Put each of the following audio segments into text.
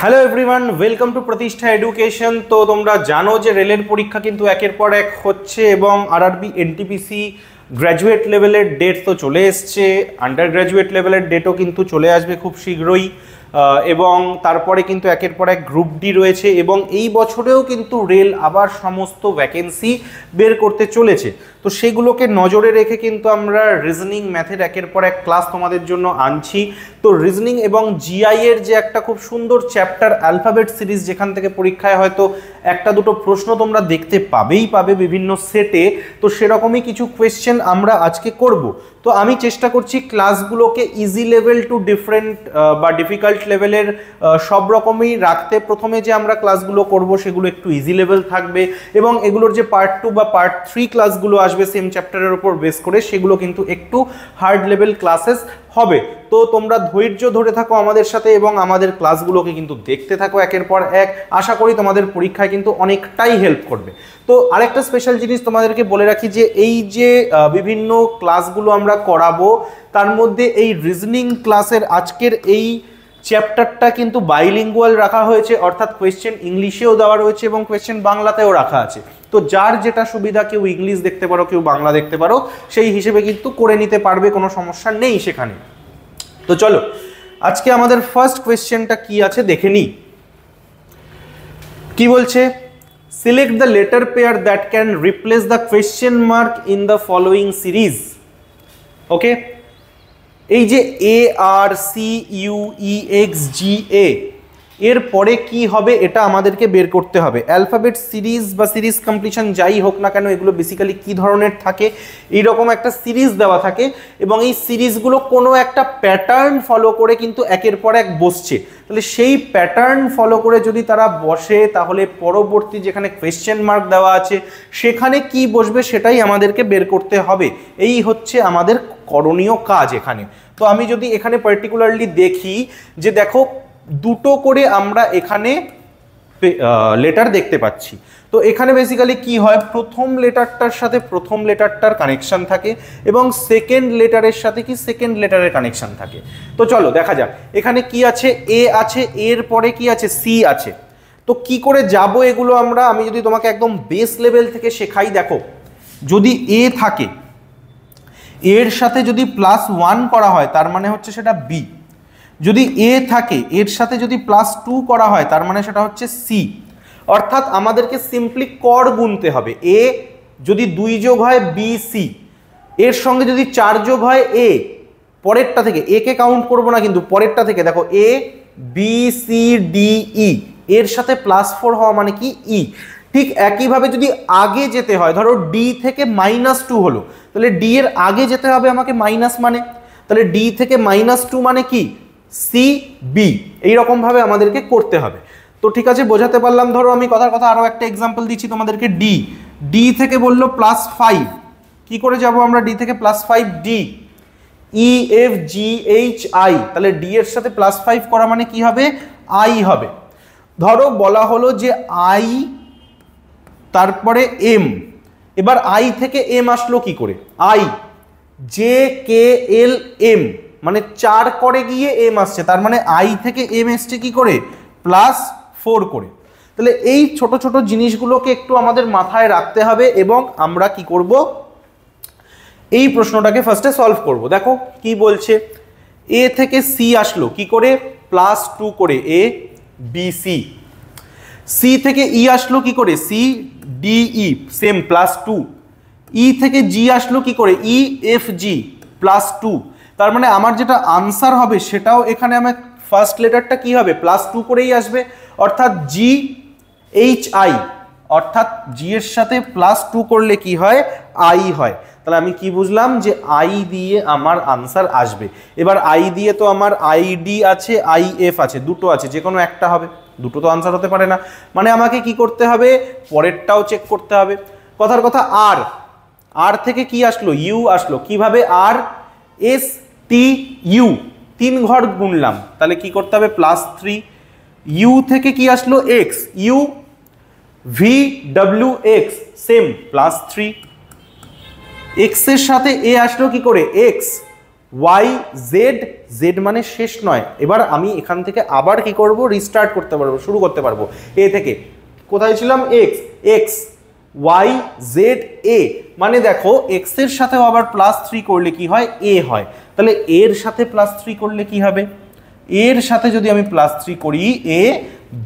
Hello everyone, welcome to প্রতিষ্ঠা education. তো তোমরা জানো যে রেলের পরীক্ষা কিন্তু একের পর এক হচ্ছে এবং আরআরবি এনটিপিসি গ্র্যাজুয়েট লেভেলের ডেট তো চলে এসছে, আন্ডার গ্র্যাজুয়েট লেভেলের ডেটও কিন্তু চলে আসবে খুব শীঘ্রই। এবং তারপরে কিন্তু একের পর এক গ্রুপ ডি রয়েছে এবং এই বছরেও কিন্তু রেল আবার সমস্ত ভ্যাকেন্সি বের করতে চলেছে। তো সেগুলোকে নজরে রেখে কিন্তু আমরা রিজনিং ম্যাথের একের পর এক ক্লাস তোমাদের জন্য আনছি। তো রিজনিং এবং জিআই এর যে একটা খুব সুন্দর চ্যাপ্টার অ্যালফাবেট সিরিজ, যেখান থেকে পরীক্ষায় হয়তো একটা দুটো প্রশ্ন তোমরা দেখতে পাবে বিভিন্ন সেটে, তো সেরকমই কিছু কোয়েশ্চেন আমরা আজকে করব। তো আমি চেষ্টা করছি ক্লাসগুলোকে ইজি লেভেল টু ডিফারেন্ট বা ডিফিকাল্ট লেভেলের সব রকমই রাখতে। প্রথমে যে আমরা ক্লাসগুলো করব সেগুলো একটু ইজি লেভেল থাকবে এবং এগুলোর যে পার্ট 2 বা পার্ট 3 ক্লাসগুলো আসবে সেম চ্যাপ্টারের উপর বেস করে, সেগুলো কিন্তু একটু হার্ড লেভেল ক্লাসেস হবে। তো তোমরা ধৈর্য ধরে থাকো আমাদের সাথে এবং আমাদের ক্লাসগুলোকে কিন্তু দেখতে থাকো একের পর এক। আশা করি তোমাদের পরীক্ষায় কিন্তু অনেকটাই হেল্প করবে। তো আরেকটা স্পেশাল জিনিস তোমাদেরকে বলে রাখি যে এই যে বিভিন্ন ক্লাসগুলো আমরা করাবো, তার মধ্যে এই রিজনিং ক্লাসের আজকের এই চ্যাপ্টারটা কিন্তু বাইলিঙ্গুয়াল রাখা হয়েছে, অর্থাৎ কোয়েশ্চেন ইংলিশেও দেওয়া রয়েছে এবং কোয়েশ্চেন বাংলাতেও রাখা আছে। তো যার যেটা সুবিধা, কেউ ইংলিশ দেখতে পারো, কেউ বাংলা দেখতে পারো, সেই হিসেবে কিন্তু করে নিতে পারবে, কোনো সমস্যা নেই সেখানে। তো চলো আজকে আমাদের ফার্স্ট কোয়েশ্চেনটা কি আছে দেখে নিই। কি বলছে? Select the letter pair that can replace the question mark in the following series. Okay, এই যে A R C U E X G A, এর পরে কি হবে এটা আমাদেরকে বের করতে হবে। অ্যালফাবেট সিরিজ বা সিরিজ কমপ্লিশন যাই হোক না কেন, এগুলো বেসিক্যালি কি ধরনের থাকে, এইরকম একটা সিরিজ দেওয়া থাকে এবং এই সিরিজগুলো কোনো একটা প্যাটার্ন ফলো করে কিন্তু একের পর এক বসছে। তাহলে সেই প্যাটার্ন ফলো করে যদি তারা বসে, তাহলে পরবর্তী যেখানে কোয়েশ্চেন মার্ক দেওয়া আছে সেখানে কি বসবে সেটাই আমাদেরকে বের করতে হবে। এই হচ্ছে আমাদের করণীয় কাজ এখানে। তো আমি যদি এখানে পার্টিকুলারলি দেখি যে দেখো দুটো করে আমরা এখানে লেটার দেখতে পাচ্ছি। তো এখানে বেসিক্যালি কি হয়, প্রথম লেটারটার সাথে প্রথম লেটারটার কানেকশন থাকে এবং সেকেন্ড লেটারের সাথে কি সেকেন্ড লেটারের কানেকশন থাকে। তো চলো দেখা যাক এখানে কি আছে। এ আছে, এর পরে কি আছে, সি আছে। তো কি করে যাব এগুলো আমরা, আমি যদি তোমাকে একদম বেস লেভেল থেকে শেখাই, দেখো যদি এ থাকে, এর সাথে যদি +1 করা হয় তার মানে হচ্ছে সেটা বি। যদি এ থাকে, এর সাথে যদি +2 করা হয় তার মানে সেটা হচ্ছে সি। অর্থাৎ আমাদেরকে সিম্পলি কর গুনতে হবে। এ যদি 2 যোগ হয় বি সি, এর সঙ্গে যদি 4 যোগ হয় এ, পরেরটা থেকে, এ কে কাউন্ট করবো না কিন্তু পরেরটা থেকে দেখো এ বি সি ডি ই, এর সাথে +4 হওয়া মানে কি ই। ঠিক একইভাবে যদি আগে যেতে হয়, ধরো ডি থেকে -2 হলো, তাহলে ডি এর আগে যেতে হবে আমাকে মাইনাস, মানে তাহলে ডি থেকে -2 মানে কি সি বি। এইরকম ভাবে আমাদেরকে করতে হবে। তো ঠিক আছে, বোঝাতে পারলাম। ধরো আমি কথার কথা আরো একটা এক্সাম্পল দিচ্ছি তোমাদেরকে। ডি, ডি থেকে বললো +5, কি করে যাব আমরা ডি থেকে +5? D E F G H I, তাহলে ডি এর সাথে +5 করা মানে কি হবে, আই হবে। ধরো বলা হলো যে আই তারপরে এম, এবার আই থেকে এম আসলো কি করে, I J K L M, মানে 4 করে গিয়ে এম আসছে, তার মানে আই থেকে এম এসছে কি করে, +4 করে। তাহলে এই ছোট ছোট জিনিসগুলোকে একটু আমাদের মাথায় রাখতে হবে এবং আমরা কি করব, এই প্রশ্নটাকে ফার্স্টে সলভ করব। দেখো কি বলছে, এ থেকে সি আসলো কি করে, +2 করে এ বি সি। সি থেকে ই আসলো কি করে, সি ডি ই, সেম +2। ই থেকে জি আসলো কি করে, ই এফ জি, +2। তার মানে আমার যেটা আনসার হবে সেটাও এখানে আমার ফার্স্ট লেটারটা কি হবে, +2 করেই আসবে, অর্থাৎ জি এইচ আই, অর্থাৎ জি এর সাথে +2 করলে কি হয়, আই হয়। তাহলে আমি কি বুঝলাম যে আই দিয়ে আমার আনসার আসবে। এবার আই দিয়ে তো আমার আইডি আছে, আই এফ আছে, দুটো আছে, যে কোনো একটা হবে, দুটো তো আনসার হতে পারে না। মানে আমাকে কি করতে হবে, পরেরটাও চেক করতে হবে। কথার কথা আর, আর থেকে কি আসলো, ইউ আসলো, কিভাবে, আর এস টি ইউ, 3 ঘর গুনলাম, তাহলে কি করতে হবে, +3। ইউ থেকে কি আসলো, x, you V W x, same +3। X এর সাথে এ আসলো কি করে, এক্স, ওয়াই জেড, জেড মানে শেষ নয়। এবার আমি এখান থেকে আবার কি করব, রিস্টার্ট করতে পারবো, শুরু করতে পারবো এ থেকে। কোথায় ছিলাম, এক্স, এক্স ওয়াই জেড এ, মানে দেখো এক্স এর সাথেও আবার +3 করলে কি হয়, এ হয়। তাহলে এর সাথে +3 করলে কি হবে, এর সাথে যদি আমি +3 করি এ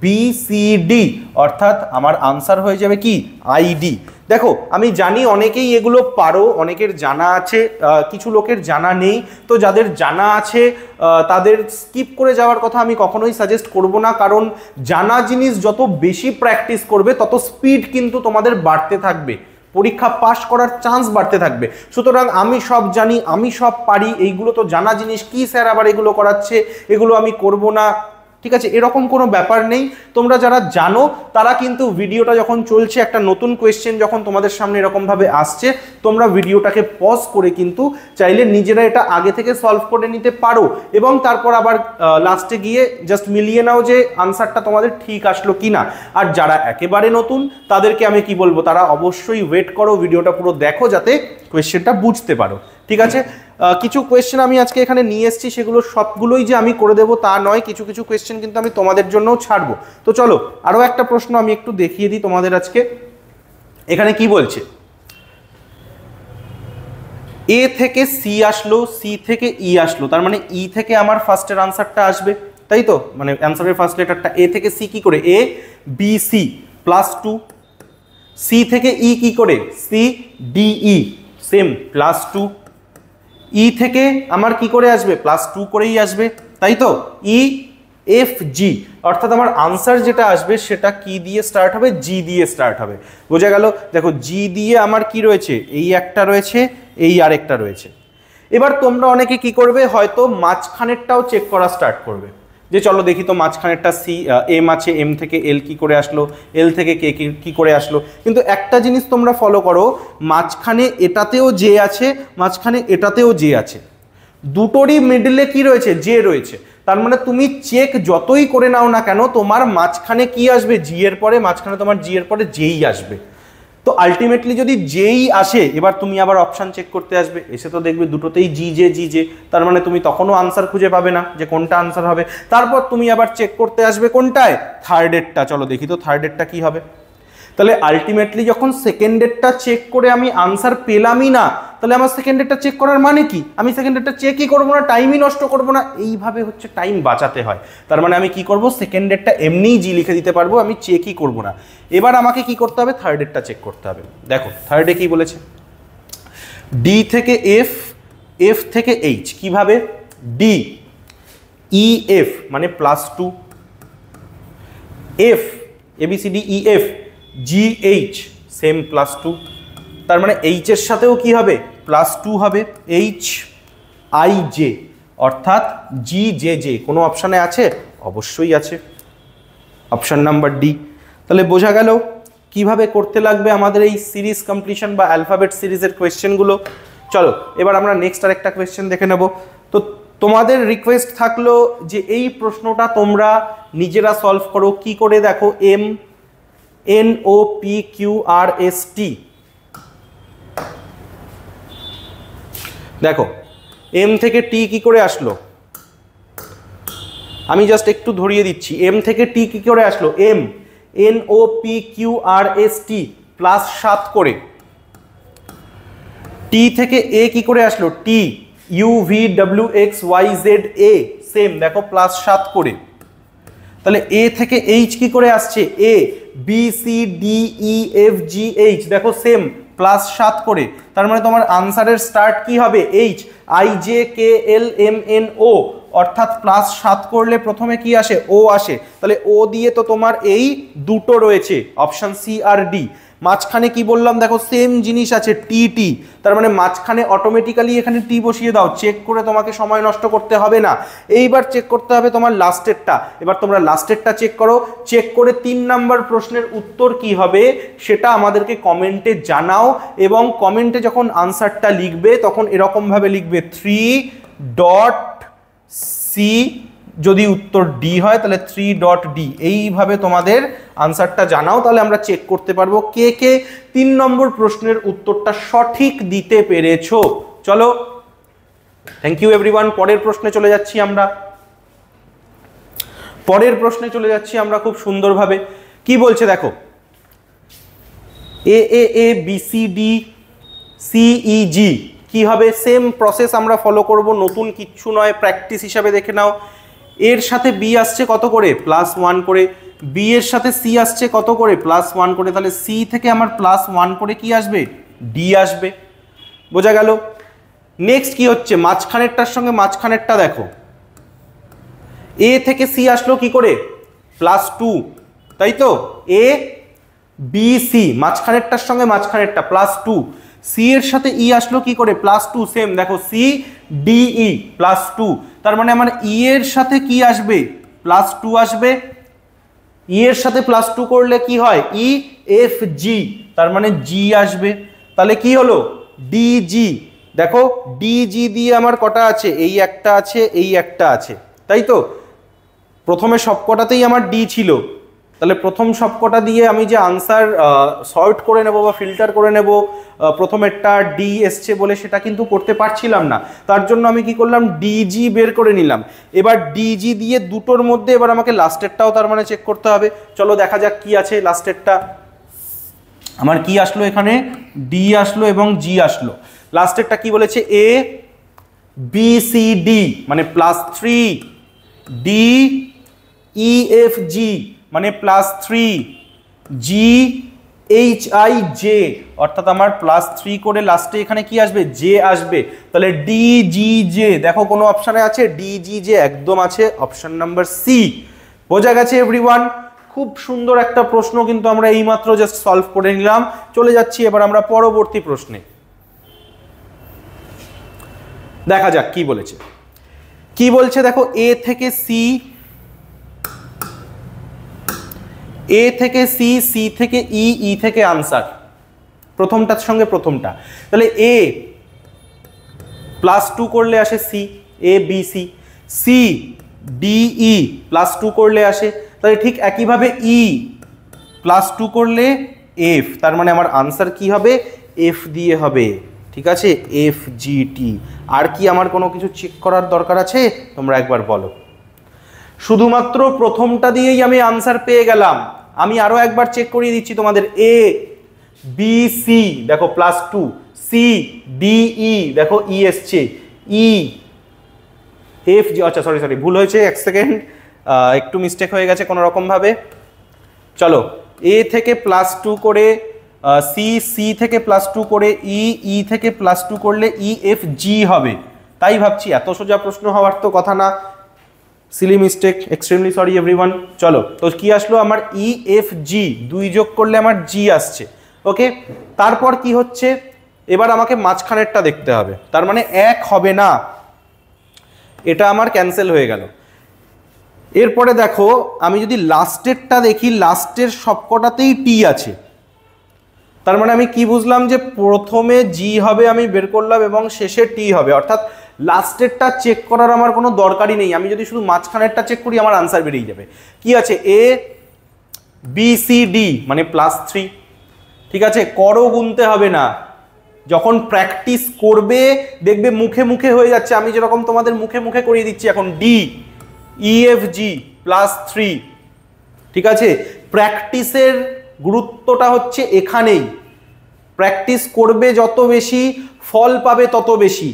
বি সি ডি, অর্থাৎ আমার আনসার হয়ে যাবে কি আইডি। দেখো আমি জানি অনেকেই এগুলো পারো, অনেকের জানা আছে, কিছু লোকের জানা নেই। তো যাদের জানা আছে তাদের স্কিপ করে যাওয়ার কথা আমি কখনোই সাজেস্ট করব না, কারণ জানা জিনিস যত বেশি প্র্যাকটিস করবে তত স্পিড কিন্তু তোমাদের বাড়তে থাকবে, পরীক্ষা পাশ করার চান্স বাড়তে থাকবে। সুতরাং আমি সব জানি, আমি সব পারি, এইগুলো তো জানা জিনিস, কি স্যার আবার এগুলো করাচ্ছে, এগুলো আমি করব না, ঠিক আছে, এরকম কোনো ব্যাপার নেই। তোমরা যারা জানো তারা কিন্তু ভিডিওটা যখন চলছে, একটা নতুন কোয়েশ্চেন যখন তোমাদের সামনে এরকমভাবে আসছে, তোমরা ভিডিওটাকে পজ করে কিন্তু চাইলে নিজেরা এটা আগে থেকে সলভ করে নিতে পারো, এবং তারপর আবার লাস্টে গিয়ে জাস্ট মিলিয়ে নাও যে আনসারটা তোমাদের ঠিক আসলো কিনা। আর যারা একেবারে নতুন তাদেরকে আমি কি বলবো, তারা অবশ্যই ওয়েট করো, ভিডিওটা পুরো দেখো যাতে কোয়েশ্চেনটা বুঝতে পারো, ঠিক আছে। কিছু কোয়েশ্চেন আমি আজকে এখানে নিয়ে এসেছি, সেগুলো সবগুলোই যে আমি করে দেবো তা নয়, কিছু কিছু কোয়েশ্চেন কিন্তু আমি তোমাদের জন্যও ছাড়বো। তো চলো আরও একটা প্রশ্ন আমি একটু দেখিয়ে দিই তোমাদের আজকে। এখানে কি বলছে, এ থেকে সি আসলো, সি থেকে ই আসলো, তার মানে ই থেকে আমার ফার্স্টের আনসারটা আসবে, তাই তো, মানে অ্যান্সারের ফার্স্ট লেটারটা। এ থেকে সি কি করে, এ বি সি +2, সি থেকে ই কি করে, সি ডি ই সেম +2, ই থেকে আমার কি করে আসবে, +2 করেই আসবে, তাই তো, ই এফ জি, অর্থাৎ আমার আনসার যেটা আসবে সেটা কি দিয়ে স্টার্ট হবে, জি দিয়ে স্টার্ট হবে। বোঝা গেল, দেখো জি দিয়ে আমার কি রয়েছে, এই একটা রয়েছে, এই আরেকটা রয়েছে। এবার তোমরা অনেকে কি করবে, হয়তো মাঝখানেরটাও চেক করা স্টার্ট করবে, যে চলো দেখি তো মাঝখানেরটা সি এম আছে, এম থেকে এল কি করে আসলো, এল থেকে কে কি করে আসলো। কিন্তু একটা জিনিস তোমরা ফলো করো, মাঝখানে এটাতেও জে আছে, মাঝখানে এটাতেও জে আছে, দুটোরই মিডলে কি রয়েছে, জে রয়েছে। তার মানে তুমি চেক যতই করে নাও না কেন, তোমার মাঝখানে কি আসবে, জি এর পরে, মাঝখানে তোমার জি এর পরে জেই আসবে। তো আলটিমেটলি যদি জেই আসে, এবার তুমি আবার অপশান চেক করতে আসবে, এসে তো দেখবে দুটোতেই জি জে, তার মানে তুমি তখনও আনসার খুঁজে পাবে না যে কোনটা আনসার হবে। তারপর তুমি আবার চেক করতে আসবে কোনটায়, থার্ডেরটা, চলো দেখি তো থার্ডেরটা কি হবে। তাহলে আলটিমেটলি যখন সেকেন্ডেরটা চেক করে আমি আনসার পেলামই না, তাহলে আমার সেকেন্ডেরটা চেক করার মানে কি, আমি সেকেন্ডেরটা চেকই করবো না, টাইমই নষ্ট করবো না, এইভাবে হচ্ছে টাইম বাঁচাতে হয়। তার মানে আমি কি করব, সেকেন্ডেরটা এমনিই জি লিখে দিতে পারবো, আমি চেকই করবো না। এবার আমাকে কি করতে হবে, থার্ডেরটা চেক করতে হবে। দেখো থার্ডে কি বলেছে, ডি থেকে এফ, এফ থেকে এইচ, কিভাবে, ডি ই এফ মানে +2, F A B C D E F G H same +2, তার মানে এইচ এর সাথেও কি হবে, +2 হবে, এইচ আই জে অর্থাৎ জি জে জে। কোনো অপশানে আছে, অবশ্যই আছে, অপশান নাম্বার ডি। তাহলে বোঝা গেল কিভাবে করতে লাগবে আমাদের এই সিরিজ কমপ্লিশন বা অ্যালফাবেট সিরিজের কোয়েশ্চেনগুলো। চলো এবার আমরা নেক্সট আরেকটা কোয়েশ্চেন দেখে নেব। তো তোমাদের রিকোয়েস্ট থাকলো যে এই প্রশ্নটা তোমরা নিজেরা সলভ করো, কি করে, দেখো M N O P Q R S T, দেখো এম থেকে টি কি করে আসলো, আমি জাস্ট একটু ধরিয়ে দিচ্ছি, এম থেকে টি কি করে আসলো, M N O P Q R S T +7 করে, টি থেকে এ কি করে আসলো, T U V W X Y Z A same, দেখো +7 করে। তাহলে এ থেকে এইচ কি করে আসছে, A B C D E F G H, দেখো সেম +7 করে। তার মানে তোমার আনসারের স্টার্ট কি হবে, H I J K L M N O, অর্থাৎ +7 করলে প্রথমে কি আসে, ও আসে। তাহলে ও দিয়ে তো তোমার এই দুটো রয়েছে, অপশন সি আর ডি। মাঝখানে কি বললাম, দেখো সেম জিনিস আছে, টি টি, তার মানে মাঝখানে অটোমেটিক্যালি এখানে টি বসিয়ে দাও, চেক করে তোমাকে সময় নষ্ট করতে হবে না। এইবার চেক করতে হবে তোমার লাস্টেরটা, এবার তোমরা লাস্টেরটা চেক করো, চেক করে 3 নাম্বার প্রশ্নের উত্তর কি হবে সেটা আমাদেরকে কমেন্টে জানাও, এবং কমেন্টে যখন আনসারটা লিখবে তখন এরকমভাবে লিখবে 3.c, যদি উত্তর ডি হয় তাহলে 3.d, এইভাবে তোমাদের আনসারটা জানাও, তাহলে আমরা চেক করতে পারবো কে কে 3 নম্বর প্রশ্নের উত্তরটা সঠিক দিতে পেরেছো। চলো থ্যাংক ইউ এভরিওয়ান। পরের প্রশ্নে চলে যাচ্ছি আমরা। খুব সুন্দরভাবে। কি বলছে দেখো, A B C D C E G কি হবে? সেম প্রসেস আমরা ফলো করব, নতুন কিচ্ছু নয়, প্র্যাকটিস হিসাবে দেখে নাও। এর সাথে বি আসছে কত করে? +1 করে। বি এর সাথে সি আসছে কত করে? +1 করে। তাহলে সি থেকে আমার +1 করে কি আসবে? ডি আসবে। বোঝা গেল? নেক্সট কি হচ্ছে, মাঝখানেরটার সঙ্গে মাঝখানেরটা দেখো, এ থেকে সি আসলো কি করে? +2, তাই তো? এ বি সি, মাঝখানেরটার সঙ্গে মাঝখানেরটা +2। সি এর সাথে ই আসলো কি করে? +2, সেম দেখো, সি ডি ই +2। তার মানে আমার ই এর সাথে কি আসবে? +2 আসবে। ই এর সাথে +2 করলে কি হয়? ই এফ জি, তার মানে জি আসবে। তাহলে কি হলো? ডিজি। দেখো ডিজি দিয়ে আমার কটা আছে? এই একটা আছে, এই একটা আছে, তাই তো? প্রথমে সবকটাতেই আমার ডি ছিল, তাহলে প্রথম সবকটা দিয়ে আমি যে আনসার সর্ট করে নেব বা ফিল্টার করে নেব, প্রথমেরটা ডি এসছে বলে সেটা কিন্তু করতে পারছিলাম না। তার জন্য আমি কি করলাম? ডিজি বের করে নিলাম। এবার ডিজি দিয়ে দুটোর মধ্যে এবার আমাকে লাস্টেরটাও তার মানে চেক করতে হবে। চলো দেখা যাক কি আছে লাস্টেরটা। আমার কি আসলো এখানে? ডি আসলো এবং জি আসলো। লাস্টেরটা কি বলেছে? এ বি সি ডি মানে +3, ডি ই এফ জি মানে +3, জি এইচ আই জে, অর্থাৎ আমার +3 করে লাস্টে এখানে কি আসবে? জে আসবে। তাহলে ডি জি জে, দেখো কোনো অপশানে আছে? ডি জি জে একদম আছে, অপশন নাম্বার সি। বোঝা গেছে এভরিওয়ান? খুব সুন্দর একটা প্রশ্ন কিন্তু আমরা এইমাত্র জাস্ট সলভ করে নিলাম। চলে যাচ্ছি এবার আমরা পরবর্তী প্রশ্নে। দেখা যাক কি বলেছে। কি বলছে দেখো, এ থেকে সি, এ থেকে সি, সি থেকে ই, ই থেকে আনসার, প্রথমটার সঙ্গে প্রথমটা। তাহলে এ +2 করলে আসে C, A B C. C D E +2 করলে আসে। তাহলে ঠিক একইভাবে ই +2 করলে এফ, তার মানে আমার আনসার কি হবে? এফ দিয়ে হবে। ঠিক আছে, এফ জি টি। আর কি আমার কোনো কিছু চেক করার দরকার আছে? তোমরা একবার বলো। শুধুমাত্র প্রথমটা দিয়েই আমি আনসার পেয়ে গেলাম। আমি আরো একবার চেক করিয়ে দিচ্ছি তোমাদের। এ বি সি দেখো +2, সি ডি ই দেখো ই এসছে, ই এফ জি, আচ্ছা সরি ভুল হয়েছে, এক সেকেন্ড, একটু মিস্টেক হয়ে গেছে কোনো রকম ভাবে। চলো, এ থেকে +2 করে সি, সি থেকে +2 করে ই, ই থেকে +2 করলে ই এফ জি হবে। তাই ভাবছি এত সোজা প্রশ্ন হওয়ার তো কথা না। Seely mistake, extremely sorry everyone. চলো, তো কি আসলো আমার? ই এফ জি, 2 যোগ করলে আমার জি আসছে। ওকে, তারপর কি হচ্ছে? এবার আমাকে মাঝখানেরটা দেখতে হবে, তার মানে 1 হবে না, এটা আমার ক্যান্সেল হয়ে গেল। এরপরে দেখো, আমি যদি লাস্টেরটা দেখি, লাস্টের সবকটাতেই টি আছে। তার মানে আমি কি বুঝলাম? যে প্রথমে জি হবে আমি বের করলাম এবং শেষে টি হবে, অর্থাৎ লাস্টেরটা চেক করার আমার কোনো দরকারই নেই। আমি যদি শুধু মাঝখানেরটা চেক করি আমার আনসার বেরিয়ে যাবে। কি আছে? এ বি সি ডি মানে +3। ঠিক আছে, করও গুনতে হবে না, যখন প্র্যাকটিস করবে দেখবে মুখে মুখে হয়ে যাচ্ছে। আমি যেরকম তোমাদের মুখে মুখে করিয়ে দিচ্ছি এখন, ডি ই এফ জি +3। ঠিক আছে, প্র্যাকটিসের গুরুত্বটা হচ্ছে এখানেই। প্র্যাকটিস করবে যত বেশি, ফল পাবে তত বেশি।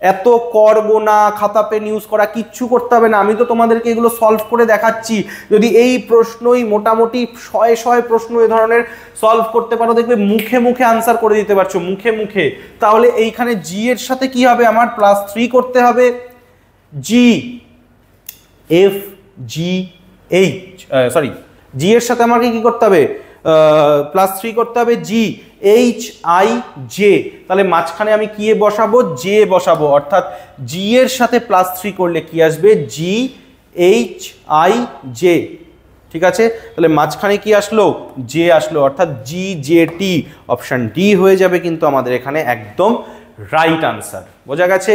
এত করবো না, খাতা পেন ইউজ করা কিচ্ছু করতে হবে না। আমি তো তোমাদেরকে এগুলো সলভ করে দেখাচ্ছি। যদি এই প্রশ্নই মোটামুটি 100 প্রশ্ন এ ধরনের সলভ করতে পারো, দেখবে মুখে মুখে আনসার করে দিতে পারছো, মুখে মুখে। তাহলে এইখানে জি এর সাথে কি হবে? আমার +3 করতে হবে, G F G H, sorry, G এর সাথে আমাকে কি করতে হবে? +3 করতে হবে, জি এইচ আই জে। তাহলে মাঝখানে আমি কি বসাবো? জে বসাবো, অর্থাৎ জি এর সাথে +3 করলে কি আসবে? G H I J. ঠিক আছে, তাহলে মাঝখানে কি আসলো? জে আসলো, অর্থাৎ জি জে টি। অপশন ডি হয়ে যাবে কিন্তু আমাদের এখানে একদম রাইট আনসার। বোঝা গেছে?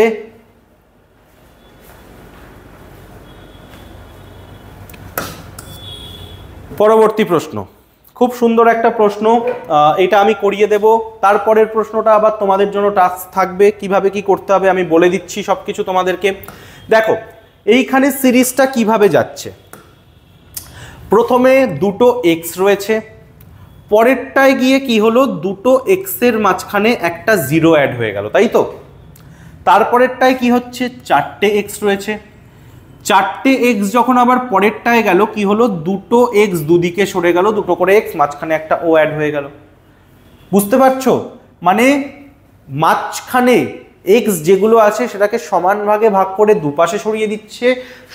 পরবর্তী প্রশ্ন, খুব সুন্দর একটা প্রশ্ন, এটা আমি করিয়ে দেব। তারপরের প্রশ্নটা আবার তোমাদের জন্য টাস্ক থাকবে, কিভাবে কি করতে হবে আমি বলে দিচ্ছি সবকিছু তোমাদেরকে। দেখো এইখানে সিরিজটা কিভাবে যাচ্ছে, প্রথমে দুটো এক্স রয়েছে, পরেরটায় গিয়ে কি হলো, দুটো এক্সের মাঝখানে একটা জিরো অ্যাড হয়ে গেল, তাই তো। তারপরেরটায় কি হচ্ছে, চারটে এক্স রয়েছে, চারটে এক্স যখন আবার পরেরটায় গেল কি হলো, দুটো এক্স দুদিকে সরে গেল, দুটো করে এক্স, মাঝখানে একটা ও অ্যাড হয়ে গেল। বুঝতে পারছো, মানে মাঝখানে এক্স যেগুলো আছে সেটাকে সমান ভাগে ভাগ করে দুপাশে সরিয়ে দিচ্ছে,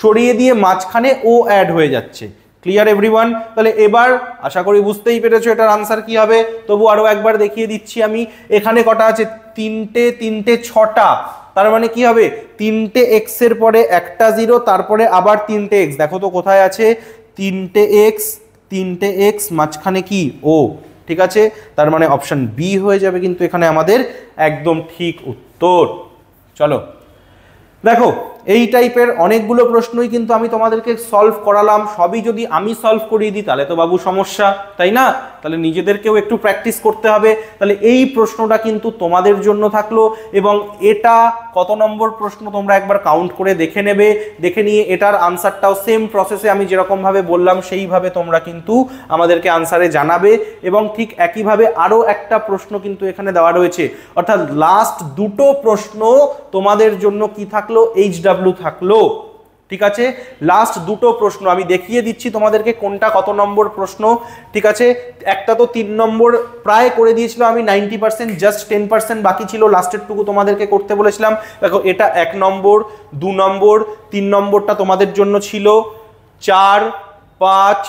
সরিয়ে দিয়ে মাঝখানে ও অ্যাড হয়ে যাচ্ছে। Clear everyone? তাহলে এবার আশা করি বুঝতেই পেরেছো এটার আনসার কি হবে। তবু আরো একবার দেখিয়ে দিচ্ছি আমি। এখানে কটা আছে, তিনটে, তিনটে ছটা, তার মানে কি হবে, তিনটে এক্স এর পরে একটা জিরো, তারপরে আবার তিনটে এক্স। দেখো তো কোথায় আছে, তিনটে এক্স, তিনটে এক্স, মাঝখানে কি ও, ঠিক আছে। তার মানে অপশন বি হয়ে যাবে কিন্তু এখানে আমাদের একদম ঠিক উত্তর। চলো দেখো এই টাইপের অনেকগুলো প্রশ্নই কিন্তু আমি তোমাদেরকে সলভ করালাম। সবই যদি আমি সলভ করিয়ে দিই তাহলে তো বাবু সমস্যা, তাই না? তাহলে নিজেদেরকেও একটু প্র্যাকটিস করতে হবে। তাহলে এই প্রশ্নটা কিন্তু তোমাদের জন্য থাকলো, এবং এটা কত নম্বর প্রশ্ন তোমরা একবার কাউন্ট করে দেখে নেবে, দেখে নিয়ে এটার আনসারটাও সেম প্রসেসে আমি যেরকমভাবে বললাম সেইভাবে তোমরা কিন্তু আমাদেরকে আনসারে জানাবে। এবং ঠিক একইভাবে আরও একটা প্রশ্ন কিন্তু এখানে দেওয়া রয়েছে, অর্থাৎ লাস্ট দুটো প্রশ্ন তোমাদের জন্য কি থাকলো, HW থাকলো, ঠিক আছে। লাস্ট দুটো প্রশ্ন আমি দেখিয়ে দিচ্ছি তোমাদেরকে কোনটা কত নম্বর প্রশ্ন, ঠিক আছে। একটা তো 3 নম্বর প্রায় করে দিয়েছিল আমি 90%, জাস্ট 10% বাকি ছিল, লাস্টের টুকু তোমাদেরকে করতে বলেছিলাম। দেখো এটা 1 নম্বর, 2 নম্বর, 3 নম্বরটা তোমাদের জন্য ছিল, 4, 5,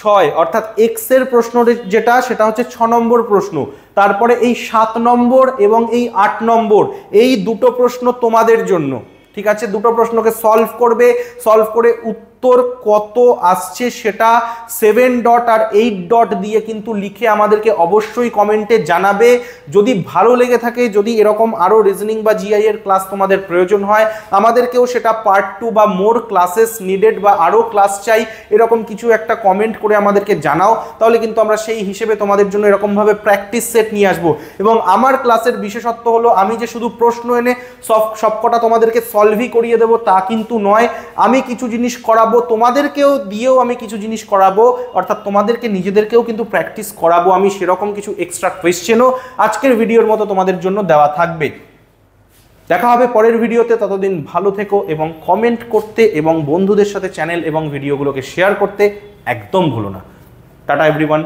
6, অর্থাৎ এক্স এর প্রশ্ন যেটা সেটা হচ্ছে 6 নম্বর প্রশ্ন। তারপরে এই 7 নম্বর এবং এই 8 নম্বর, এই দুটো প্রশ্ন তোমাদের জন্য, ঠিক আছে। দুটো প্রশ্নকে সলভ করবে, সলভ করে উত্তর কত আসছে সেটা 7 ডট আর 8 ডট দিয়ে কিন্তু লিখে আমাদেরকে অবশ্যই কমেন্টে জানাবে। যদি ভালো লেগে থাকে, যদি এরকম আরো রিজনিং বা জিআই এর ক্লাস তোমাদের প্রয়োজন হয়, আমাদেরকেও সেটা পার্ট 2 বা মোর ক্লাসেস নিডেড বা আরো ক্লাস চাই, এরকম কিছু একটা কমেন্ট করে আমাদেরকে জানাও, তাহলে কিন্তু আমরা সেই হিসেবে তোমাদের জন্য এরকম ভাবে প্র্যাকটিস সেট নিয়ে আসবো। এবং আমার ক্লাসের বিশেষত্ব হলো আমি যে শুধু প্রশ্ন এনে সবকটা তোমাদেরকে সলভই করিয়ে দেবো তা কিন্তু নয়, আমি কিছু জিনিস করাবো, তোমাদেরকেও দিয়েও আমি কিছু জিনিস করাবো, অর্থাৎ তোমাদেরকে নিজেদেরকেও কিন্তু প্র্যাকটিস করাবো আমি। সেরকম কিছু এক্সট্রা কোয়েশ্চেনও আজকের ভিডিওর মতো তোমাদের জন্য দেওয়া থাকবে। দেখা হবে পরের ভিডিওতে, ততদিন ভালো থেকো এবং কমেন্ট করতে এবং বন্ধুদের সাথে চ্যানেল এবং ভিডিওগুলোকে শেয়ার করতে একদম ভুলো না। Tata everyone.